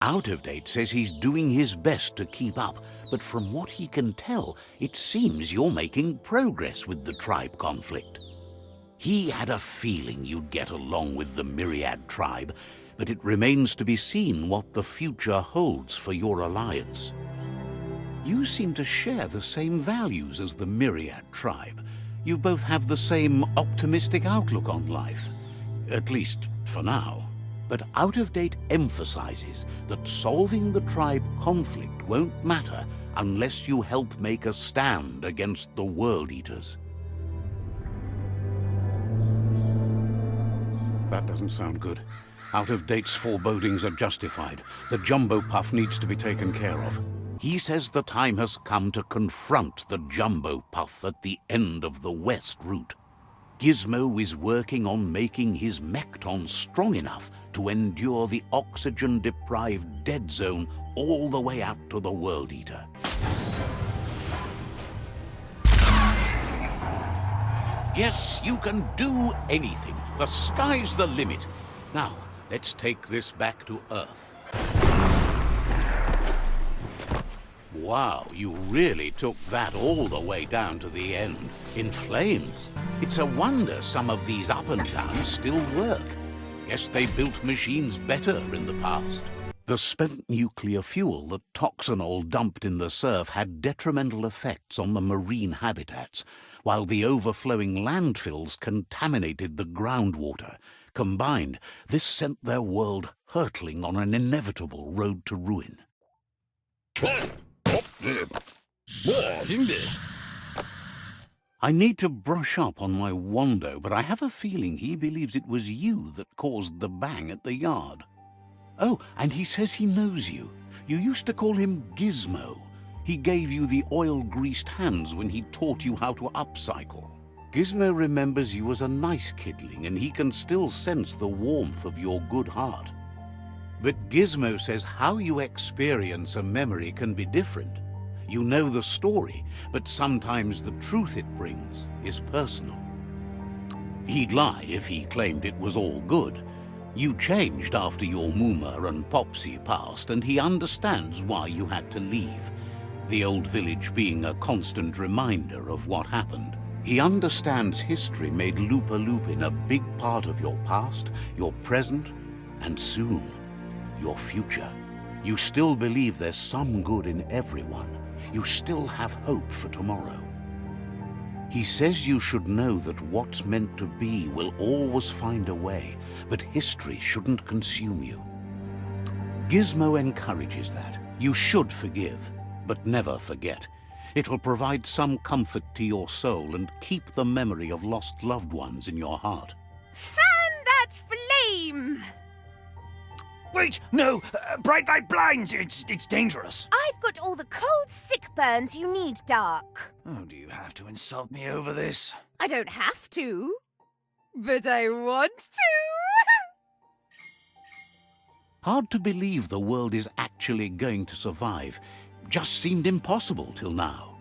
Out-of-date says he's doing his best to keep up, but from what he can tell, it seems you're making progress with the tribe conflict. He had a feeling you'd get along with the Myriad tribe, but it remains to be seen what the future holds for your alliance. You seem to share the same values as the Myriad tribe. You both have the same optimistic outlook on life, at least for now. But Out-of-Date emphasizes that solving the tribe conflict won't matter unless you help make a stand against the World Eaters. That doesn't sound good. Out-of-Date's forebodings are justified. The Jumbo Puff needs to be taken care of. He says the time has come to confront the Jumbo Puff at the end of the West route. Gizmo is working on making his MKTon strong enough to endure the oxygen-deprived dead zone all the way out to the World Eater. Yes, you can do anything. The sky's the limit. Now, let's take this back to Earth. Wow, you really took that all the way down to the end, in flames. It's a wonder some of these up-and-downs still work. Guess they built machines better in the past. The spent nuclear fuel that Toxanol dumped in the surf had detrimental effects on the marine habitats, while the overflowing landfills contaminated the groundwater. Combined, this sent their world hurtling on an inevitable road to ruin. I need to brush up on my Wando, but I have a feeling he believes it was you that caused the bang at the yard. Oh, and he says he knows you. You used to call him Gizmo. He gave you the oil-greased hands when he taught you how to upcycle. Gizmo remembers you as a nice kidling, and he can still sense the warmth of your good heart. But Gizmo says how you experience a memory can be different. You know the story, but sometimes the truth it brings is personal. He'd lie if he claimed it was all good. You changed after your Mooma and Popsy passed, and he understands why you had to leave, the old village being a constant reminder of what happened. He understands history made Loopa Loopin a big part of your past, your present, and soon, your future. You still believe there's some good in everyone. You still have hope for tomorrow. He says you should know that what's meant to be will always find a way, but history shouldn't consume you. Gizmo encourages that. You should forgive, but never forget. It'll provide some comfort to your soul and keep the memory of lost loved ones in your heart. Fan that flame! Wait, no! Bright light blinds! It's dangerous! I've got all the cold sick burns you need, Dark. Oh, do you have to insult me over this? I don't have to, but I want to. Hard to believe the world is actually going to survive. Just seemed impossible till now.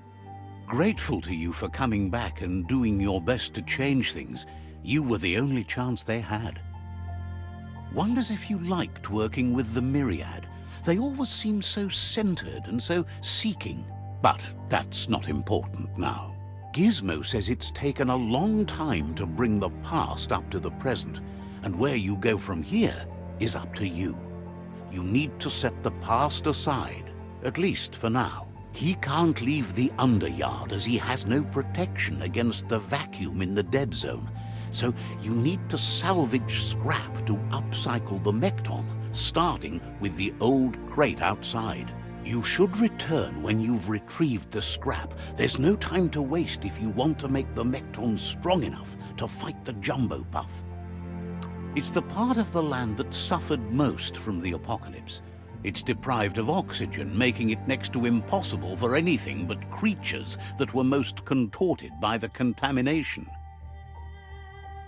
Grateful to you for coming back and doing your best to change things. You were the only chance they had. Wonders if you liked working with the Myriad. They always seemed so centered and so seeking. But that's not important now. Gizmo says it's taken a long time to bring the past up to the present, and where you go from here is up to you. You need to set the past aside, at least for now. He can't leave the Underyard as he has no protection against the vacuum in the dead zone. So you need to salvage scrap to upcycle the MKTon, starting with the old crate outside. You should return when you've retrieved the scrap. There's no time to waste if you want to make the MKTon strong enough to fight the Jumbo Puff. It's the part of the land that suffered most from the apocalypse. It's deprived of oxygen, making it next to impossible for anything but creatures that were most contorted by the contamination.